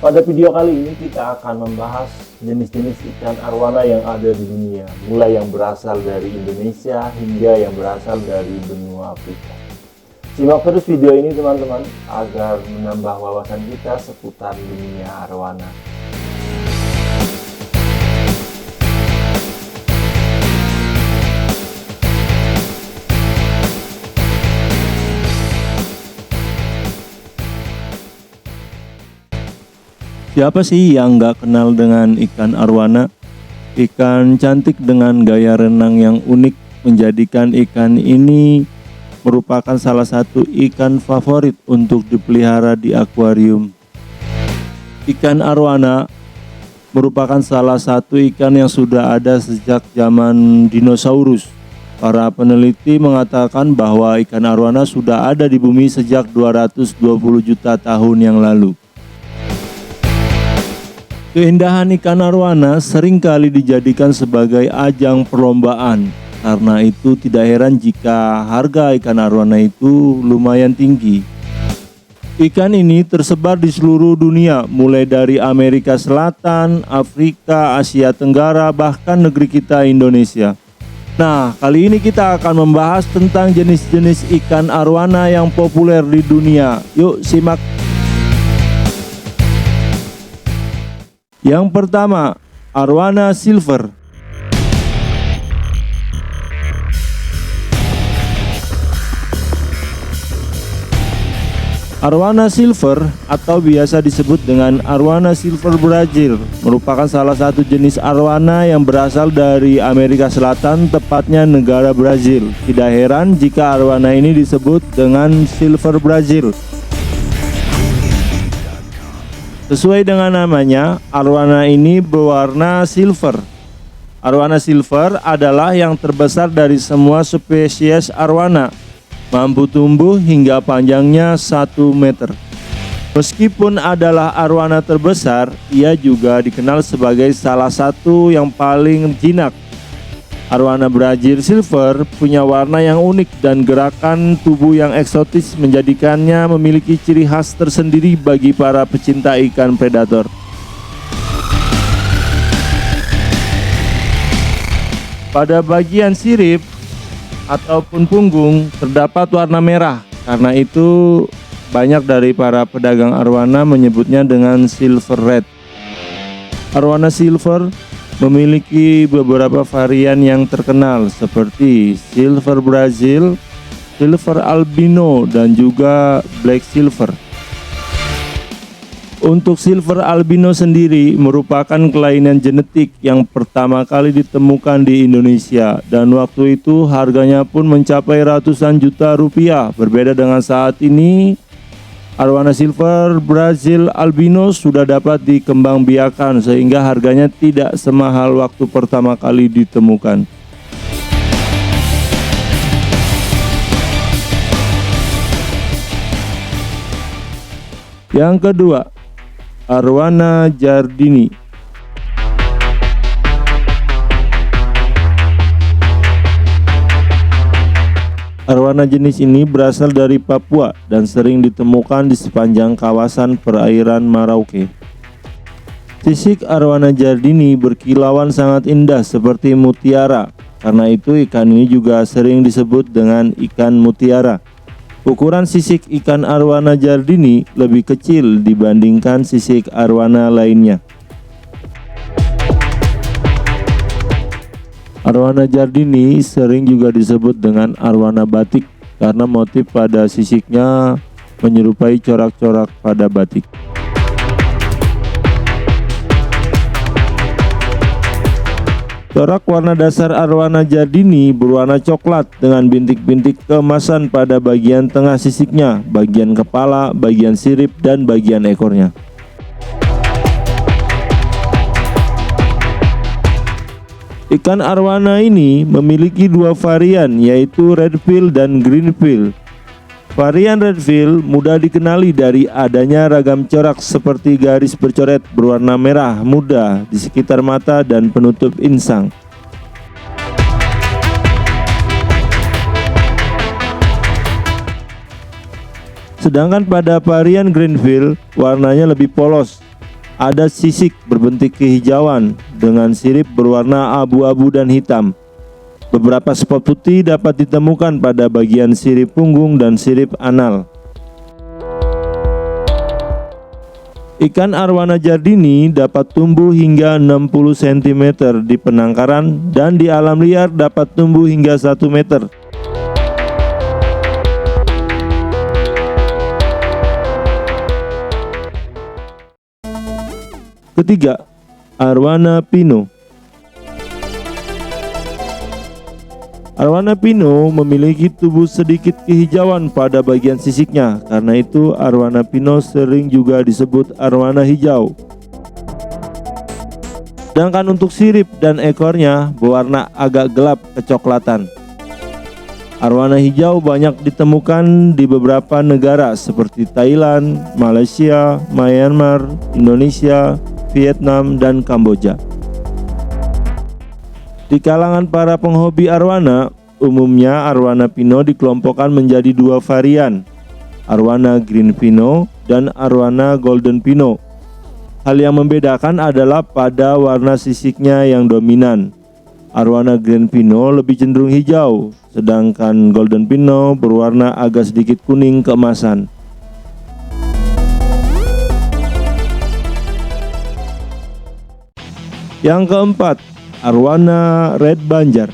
Pada video kali ini kita akan membahas jenis-jenis ikan arwana yang ada di dunia, mulai yang berasal dari Indonesia hingga yang berasal dari benua Afrika. Simak terus video ini teman-teman agar menambah wawasan kita seputar dunia arwana. Siapa sih yang nggak kenal dengan ikan arwana? Ikan cantik dengan gaya renang yang unik menjadikan ikan ini merupakan salah satu ikan favorit untuk dipelihara di akuarium. Ikan arwana merupakan salah satu ikan yang sudah ada sejak zaman dinosaurus. Para peneliti mengatakan bahwa ikan arwana sudah ada di bumi sejak 220 juta tahun yang lalu. Keindahan ikan arwana seringkali dijadikan sebagai ajang perlombaan. Karena itu tidak heran jika harga ikan arwana itu lumayan tinggi. Ikan ini tersebar di seluruh dunia, mulai dari Amerika Selatan, Afrika, Asia Tenggara, bahkan negeri kita Indonesia. Nah, kali ini kita akan membahas tentang jenis-jenis ikan arwana yang populer di dunia. Yuk simak. Yang pertama, arwana silver. Arwana silver atau biasa disebut dengan arwana silver Brazil merupakan salah satu jenis arwana yang berasal dari Amerika Selatan, tepatnya negara Brazil. Tidak heran jika arwana ini disebut dengan silver Brazil. Sesuai dengan namanya, arwana ini berwarna silver. Arwana silver adalah yang terbesar dari semua spesies arwana, mampu tumbuh hingga panjangnya 1 meter. Meskipun adalah arwana terbesar, ia juga dikenal sebagai salah satu yang paling jinak. Arwana Brazil silver punya warna yang unik dan gerakan tubuh yang eksotis menjadikannya memiliki ciri khas tersendiri bagi para pecinta ikan predator. Pada bagian sirip ataupun punggung terdapat warna merah. Karena itu banyak dari para pedagang arwana menyebutnya dengan silver red. Arwana silver memiliki beberapa varian yang terkenal seperti silver Brazil, silver albino, dan juga black silver. Untuk silver albino sendiri merupakan kelainan genetik yang pertama kali ditemukan di Indonesia, dan waktu itu harganya pun mencapai ratusan juta rupiah. Berbeda dengan saat ini, arwana silver Brazil albino sudah dapat dikembangbiakan sehingga harganya tidak semahal waktu pertama kali ditemukan. Yang kedua, arwana jardini. Arwana jenis ini berasal dari Papua dan sering ditemukan di sepanjang kawasan perairan Merauke. Sisik arwana jardini berkilauan sangat indah seperti mutiara. Karena itu ikan ini juga sering disebut dengan ikan mutiara. Ukuran sisik ikan arwana jardini lebih kecil dibandingkan sisik arwana lainnya. Arwana jardini sering juga disebut dengan arwana batik karena motif pada sisiknya menyerupai corak-corak pada batik. Corak warna dasar arwana jardini berwarna coklat dengan bintik-bintik keemasan pada bagian tengah sisiknya, bagian kepala, bagian sirip, dan bagian ekornya. Ikan arwana ini memiliki dua varian, yaitu redfill dan greenfill. Varian redfill mudah dikenali dari adanya ragam corak seperti garis bercoret berwarna merah muda di sekitar mata dan penutup insang. Sedangkan pada varian greenfill warnanya lebih polos Ada sisik berbentuk kehijauan dengan sirip berwarna abu-abu dan hitam. Beberapa spot putih dapat ditemukan pada bagian sirip punggung dan sirip anal. Ikan arwana jardini dapat tumbuh hingga 60 cm di penangkaran dan di alam liar dapat tumbuh hingga 1 meter. Ketiga, arwana pino. Arwana pino memiliki tubuh sedikit kehijauan pada bagian sisiknya, karena itu arwana pino sering juga disebut arwana hijau. Sedangkan untuk sirip dan ekornya berwarna agak gelap kecoklatan. Arwana hijau banyak ditemukan di beberapa negara seperti Thailand, Malaysia, Myanmar, Indonesia, Vietnam, dan Kamboja. Di kalangan para penghobi arwana, umumnya arwana pino dikelompokkan menjadi dua varian, arwana green pino dan arwana golden pino. Hal yang membedakan adalah pada warna sisiknya yang dominan. Arwana green pino lebih cenderung hijau, sedangkan golden pino berwarna agak sedikit kuning keemasan. Yang keempat, arwana red banjar.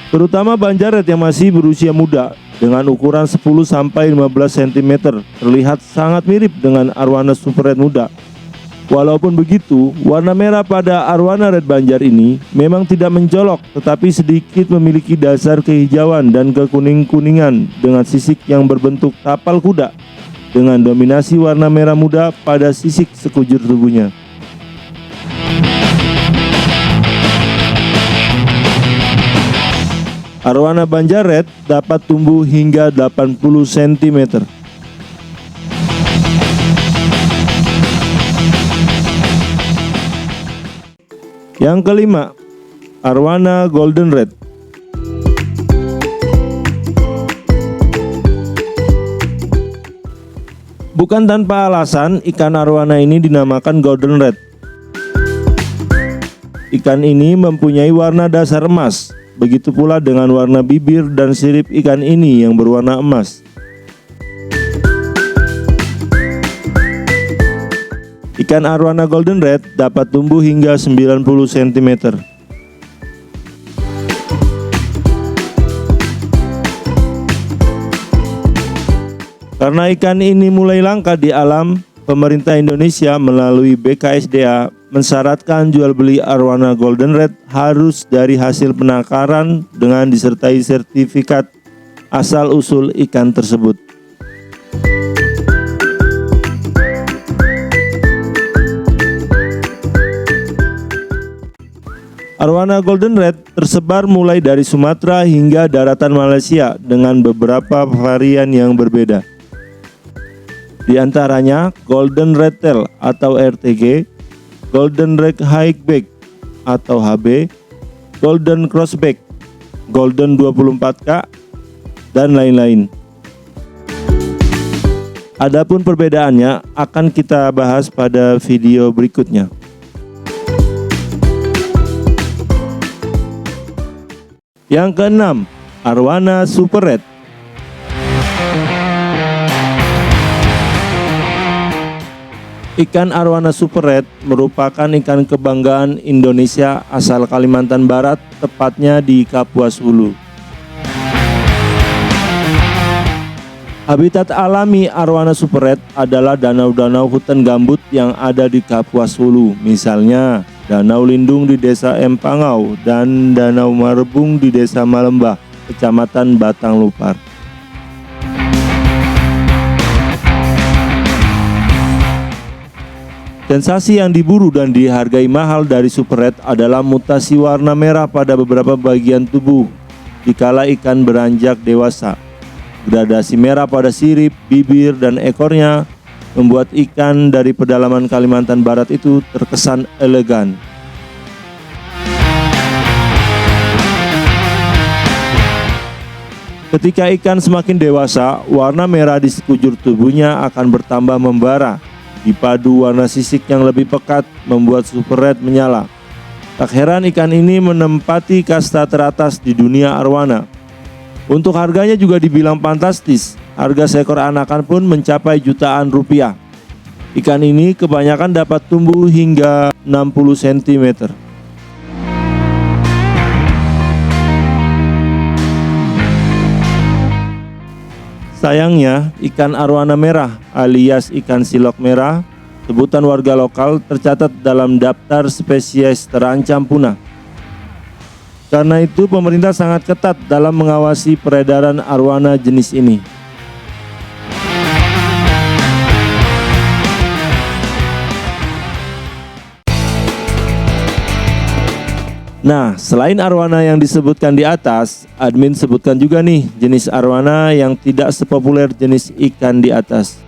Terutama banjar red yang masih berusia muda dengan ukuran 10-15 cm terlihat sangat mirip dengan arwana super red muda. Walaupun begitu, warna merah pada arwana red banjar ini memang tidak mencolok, tetapi sedikit memiliki dasar kehijauan dan kekuning-kuningan dengan sisik yang berbentuk tapal kuda dengan dominasi warna merah muda pada sisik sekujur tubuhnya. Arwana banjar red dapat tumbuh hingga 80 cm. Yang kelima, arwana golden red. Bukan tanpa alasan ikan arwana ini dinamakan golden red. Ikan ini mempunyai warna dasar emas. Begitu pula dengan warna bibir dan sirip ikan ini yang berwarna emas. Ikan arwana golden red dapat tumbuh hingga 90 cm. Karena ikan ini mulai langka di alam, pemerintah Indonesia melalui BKSDA mensyaratkan jual beli arwana golden red harus dari hasil penangkaran dengan disertai sertifikat asal usul ikan tersebut. Arwana golden red tersebar mulai dari Sumatera hingga daratan Malaysia dengan beberapa varian yang berbeda. Di antaranya golden red tail atau RTG, golden red highback atau HB, golden crossback, golden 24K, dan lain-lain. Adapun perbedaannya akan kita bahas pada video berikutnya. Yang keenam, arwana super red. Ikan arwana super red merupakan ikan kebanggaan Indonesia asal Kalimantan Barat, tepatnya di Kapuas Hulu. Habitat alami arwana super red adalah danau-danau hutan gambut yang ada di Kapuas Hulu, misalnya Danau Lindung di Desa Empangau dan Danau Marebung di Desa Malembah, Kecamatan Batang Lupar. Sensasi yang diburu dan dihargai mahal dari super red adalah mutasi warna merah pada beberapa bagian tubuh dikala ikan beranjak dewasa. Gradasi merah pada sirip, bibir, dan ekornya membuat ikan dari pedalaman Kalimantan Barat itu terkesan elegan. Ketika ikan semakin dewasa, warna merah di sekujur tubuhnya akan bertambah membara. Dipadu warna sisik yang lebih pekat membuat super red menyala. Tak heran ikan ini menempati kasta teratas di dunia arwana. Untuk harganya juga dibilang fantastis. Harga seekor anakan pun mencapai jutaan rupiah. Ikan ini kebanyakan dapat tumbuh hingga 60 cm. Sayangnya, ikan arwana merah alias ikan silok merah, sebutan warga lokal, tercatat dalam daftar spesies terancam punah. Karena itu, pemerintah sangat ketat dalam mengawasi peredaran arwana jenis ini. Nah, selain arwana yang disebutkan di atas, admin sebutkan juga nih jenis arwana yang tidak sepopuler jenis ikan di atas.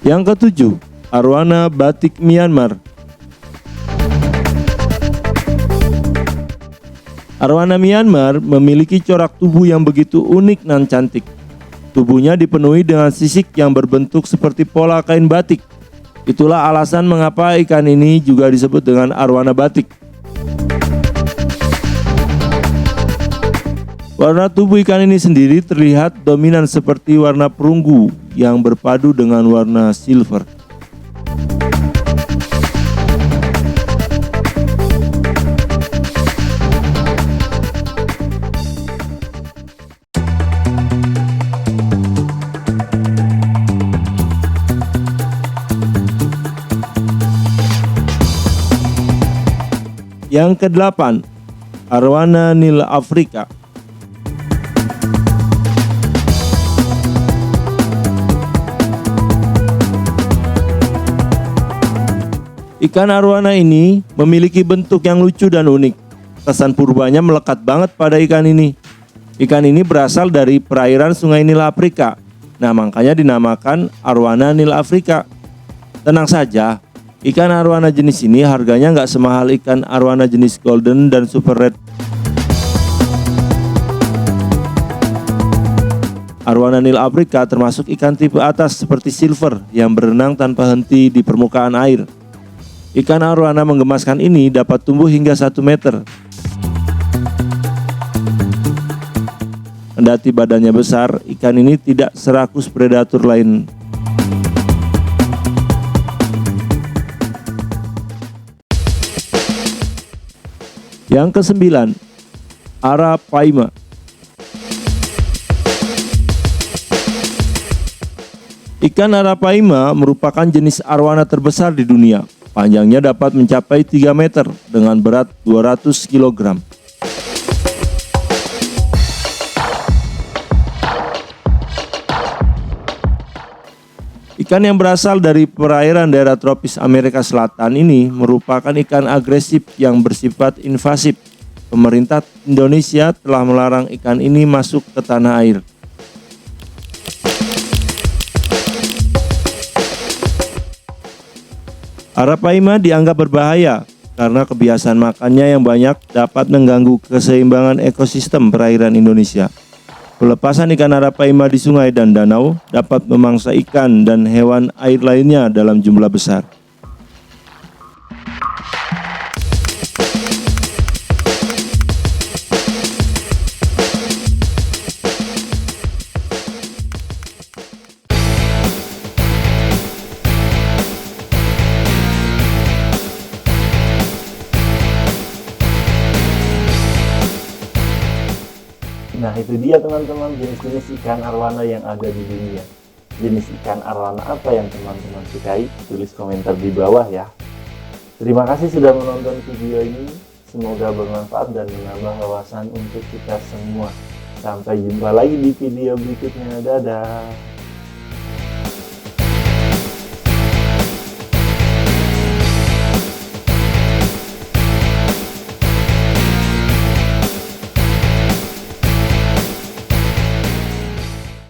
Yang ketujuh, arwana batik Myanmar. Arwana Myanmar memiliki corak tubuh yang begitu unik dan cantik. Tubuhnya dipenuhi dengan sisik yang berbentuk seperti pola kain batik. Itulah alasan mengapa ikan ini juga disebut dengan arwana batik. Warna tubuh ikan ini sendiri terlihat dominan seperti warna perunggu yang berpadu dengan warna silver. Yang kedelapan, arwana Nil Afrika. Ikan arwana ini memiliki bentuk yang lucu dan unik. Kesan purbanya melekat banget pada ikan ini. Ikan ini berasal dari perairan Sungai Nil Afrika. Nah, makanya dinamakan arwana Nil Afrika. Tenang saja, ikan arwana jenis ini harganya nggak semahal ikan arwana jenis golden dan super red. Arwana Nil Afrika termasuk ikan tipe atas seperti silver yang berenang tanpa henti di permukaan air. Ikan arwana menggemaskan ini dapat tumbuh hingga 1 meter. Kendati badannya besar, ikan ini tidak serakus predator lain. Yang kesembilan, Arapaima. Ikan Arapaima merupakan jenis arwana terbesar di dunia. Panjangnya dapat mencapai 3 meter dengan berat 200 kg. Ikan yang berasal dari perairan daerah tropis Amerika Selatan ini merupakan ikan agresif yang bersifat invasif. Pemerintah Indonesia telah melarang ikan ini masuk ke tanah air. Arapaima dianggap berbahaya karena kebiasaan makannya yang banyak dapat mengganggu keseimbangan ekosistem perairan Indonesia. Pelepasan ikan arapaima di sungai dan danau dapat memangsa ikan dan hewan air lainnya dalam jumlah besar. Nah, itu dia teman-teman jenis-jenis ikan arwana yang ada di dunia. Jenis ikan arwana apa yang teman-teman sukai? Tulis komentar di bawah ya. Terima kasih sudah menonton video ini. Semoga bermanfaat dan menambah wawasan untuk kita semua. Sampai jumpa lagi di video berikutnya. Dadah.